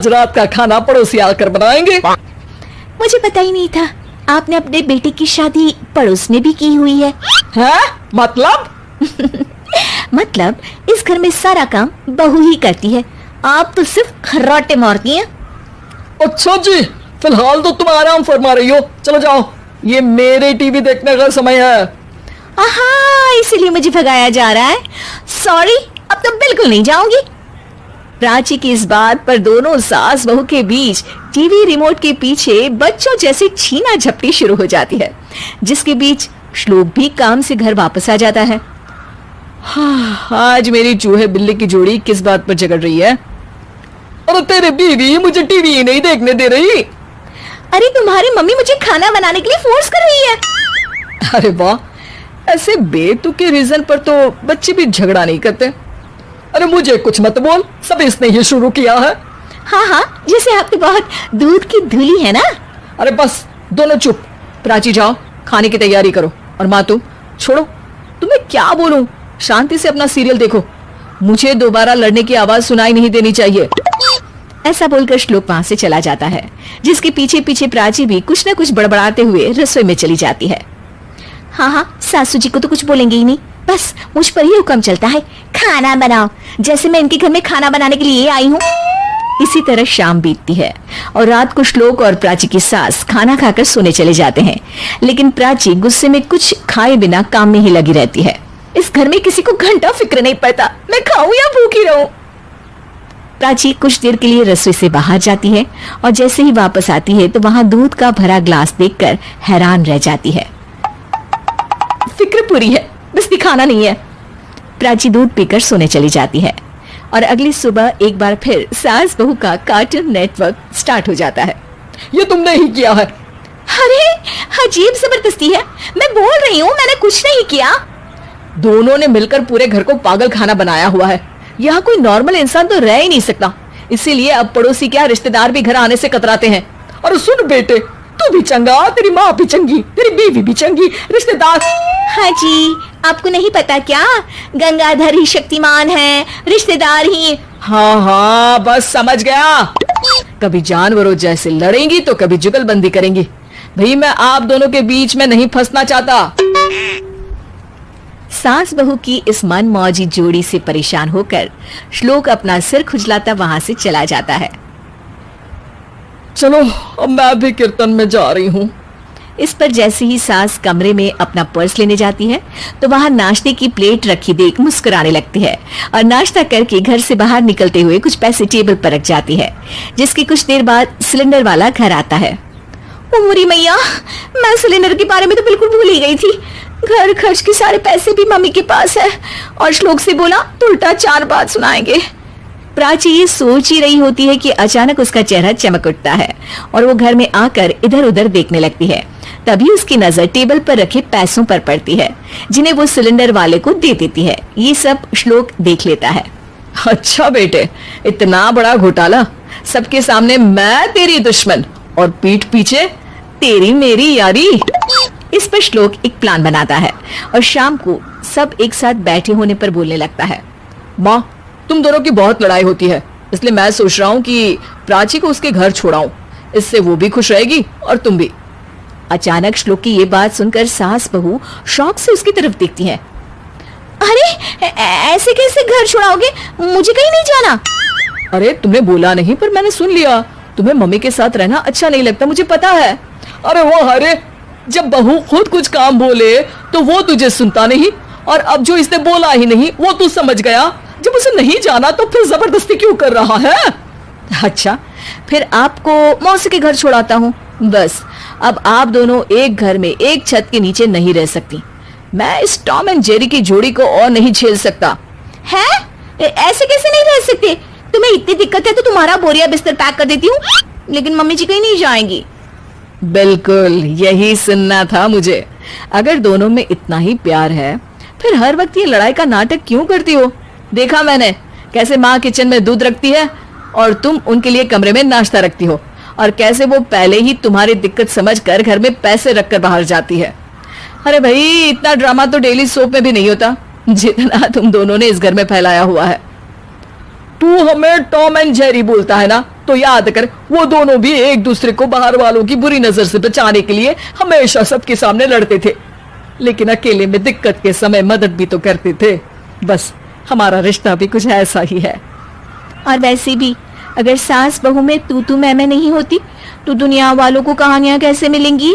रात का खाना पड़ोसी आकर बनाएंगे। मुझे पता ही नहीं था आपने अपने बेटे की शादी पड़ोस में भी की हुई है। हैं? मतलब? मतलब इस घर में सारा काम बहू ही करती है, आप तो सिर्फ खर्राटे मारती हैं। अच्छा जी, फिलहाल तो तुम आराम फरमा रही हो, चलो जाओ, ये मेरे टीवी देखने का समय है। आहा, इसीलिए मुझे भगाया जा रहा है। सॉरी, अब तो बिल्कुल नहीं जाऊंगी। प्राची की इस बात पर दोनों सास बहू के बीच टीवी रिमोट के पीछे बच्चों जैसी छीना झपटी शुरू हो जाती है, जिसके बीच श्लोक भी काम से घर वापस आ जाता है। हाँ, आज मेरी चूहे बिल्ली की जोड़ी किस बात पर झगड़ रही है? अरे तेरी बीवी मुझे टीवी ही नहीं देखने दे रही। अरे तुम्हारी मम्मी मुझे खाना बनाने के लिए फोर्स कर रही है। अरे वाह, ऐसे बेतुके रीजन पर तो बच्चे भी झगड़ा नहीं करते। अरे मुझे कुछ मत बोल, सब इसने ही शुरू किया है। हाँ हाँ, जैसे आप तो बहुत दूध की धुली है ना। अरे बस दोनों चुप। प्राची जाओ, खाने की तैयारी करो। और माँ तुम छोड़ो, तुम्हें क्या बोलूं, शांति से अपना सीरियल देखो, मुझे दोबारा लड़ने की आवाज सुनाई नहीं देनी चाहिए। ऐसा बोलकर श्लोक वहां से चला जाता है, जिसके पीछे पीछे प्राची भी कुछ न कुछ बड़बड़ाते हुए रसोई में चली जाती है। हाँ हाँ, सासू जी को तो कुछ बोलेंगे ही नहीं, बस मुझ पर ही हुक्म चलता है, खाना बनाओ, जैसे मैं इनके घर में खाना बनाने के लिए आई हूँ। इसी तरह शाम बीतती है और रात को श्लोक और प्राची की सास खाना खाकर सोने चले जाते हैं, लेकिन प्राची गुस्से में कुछ खाए बिना काम में ही लगी रहती है। इस घर में किसी को घंटा फिक्र नहीं पड़ता, मैं खाऊं या भूखी रहूं। प्राची कुछ देर के लिए रसोई से बाहर जाती है और जैसे ही वापस आती है तो वहां दूध का भरा ग्लास देखकर हैरान रह जाती है। फिक्र पूरी है, बस दिखाना नहीं है। प्राची दूध पीकर सोने चली जाती है और अगली सुबह एक बार फिर सास बहू का कार्टून नेटवर्क स्टार्ट हो जाता है। ये तुमने ही किया है। अरे अजीब जबरदस्ती है, मैं बोल रही हूँ मैंने कुछ नहीं किया। दोनों ने मिलकर पूरे घर को पागल खाना बनाया हुआ है। यहाँ कोई नॉर्मल इंसान तो रह ही नहीं सकता, इसीलिए अब पड़ोसी क्या रिश्तेदार भी घर आने से कतराते हैं। और सुन बेटे, तू भी चंगा, तेरी माँ भी चंगी, तेरी बीवी भी चंगी, रिश्तेदार। हाँ जी, आपको नहीं पता क्या, गंगाधर ही शक्तिमान है, रिश्तेदार ही। हाँ हाँ, बस समझ गया। कभी जानवरों जैसे लड़ेंगी तो कभी जुगलबंदी करेंगी। भाई मैं आप दोनों के बीच में नहीं फंसना चाहता। सास बहू की इस मनमौजी जोड़ी से परेशान होकर श्लोक अपना सिर खुजलाता वहां से चला जाता है। चलो अब मैं भी कीर्तन में जा रही हूँ। इस पर जैसे ही सास कमरे में अपना पर्स लेने जाती है तो वहां नाश्ते की प्लेट रखी देख मुस्कुराने लगती है और नाश्ता करके घर से बाहर निकलते हुए कुछ पैसे टेबल पर रख जाती है, जिसके कुछ देर बाद सिलेंडर वाला घर आता है। ओ मोरी मैया, मैं सिलेंडर के बारे में तो बिल्कुल भूल ही गई थी। घर खर्च के सारे पैसे भी मम्मी के पास है और श्लोक से बोला तो उल्टा 4 बात सुनाएंगे। प्राची ये सोच ही रही होती है कि अचानक उसका चेहरा चमक उठता है और वो घर में आकर इधर उधर देखने लगती है। तभी उसकी नजर टेबल पर रखे पैसों पर पड़ती है, जिन्हें वो सिलेंडर वाले को दे देती है। ये सब श्लोक देख लेता है। अच्छा बेटे, इतना बड़ा घोटाला, सबके सामने मैं तेरी दुश्मन और पीठ पीछे तेरी मेरी यारी। इस पर श्लोक एक प्लान बनाता है और शाम को सब एक साथ बैठे होने पर बोलने लगता है। माँ, तुम दोनों की बहुत लड़ाई होती है, इसलिए मैं सोच रहा हूँ कि प्राची को उसके घर छोड़ाऊं, इससे वो भी खुश रहेगी और तुम भी। अचानक श्लोक की ये बात सुनकर सास बहू शौक से उसकी तरफ देखती हैं। अरे ऐसे कैसे घर छोड़ाओगे, मुझे कहीं नहीं जाना। अरे तुमने बोला नहीं पर मैंने सुन लिया, तुम्हें मम्मी के साथ रहना अच्छा नहीं लगता, मुझे पता है। अरे वो अरे, जब बहू खुद कुछ काम बोले तो वो तुझे सुनता नहीं, और अब जो इसने बोला ही नहीं वो तू समझ गया। जब उसे नहीं जाना तो फिर जबरदस्ती क्यों कर रहा है? अच्छा, फिर आपको मौसी के घर छोड़ाता हूँ। बस अब आप दोनों एक घर में एक छत के नीचे नहीं रह सकती। मैं इस टॉम एंड जेरी की जोड़ी को और नहीं झेल सकता। है? ऐसे कैसे नहीं रह सकते? तुम्हें इतनी दिक्कत है तो तुम्हारा बोरिया बिस्तर पैक कर देती हूँ, लेकिन मम्मी जी कहीं नहीं जाएंगी। बिल्कुल यही सुनना था मुझे। अगर दोनों में इतना ही प्यार है फिर हर वक्त ये लड़ाई का नाटक क्यों करती हो? देखा मैंने कैसे माँ किचन में दूध रखती है और तुम उनके लिए कमरे में नाश्ता रखती हो, और कैसे वो पहले ही तुम्हारी दिक्कत समझकर घर में पैसे रखकर बाहर जाती है। अरे भाई, इतना ड्रामा तो डेली सोप में भी नहीं होता जितना तुम दोनों ने इस घर में फैलाया हुआ है। तू हमें टॉम एंड जेरी बोलता है ना, तो याद कर, वो दोनों भी एक दूसरे को बाहर वालों की बुरी नजर से बचाने के लिए हमेशा सबके सामने लड़ते थे, लेकिन अकेले में दिक्कत के समय मदद भी तो करते थे। बस हमारा रिश्ता भी कुछ ऐसा ही है। और वैसे भी अगर सास बहू में तू मैं नहीं होती तो दुनिया वालों को कहानियां कैसे मिलेंगी?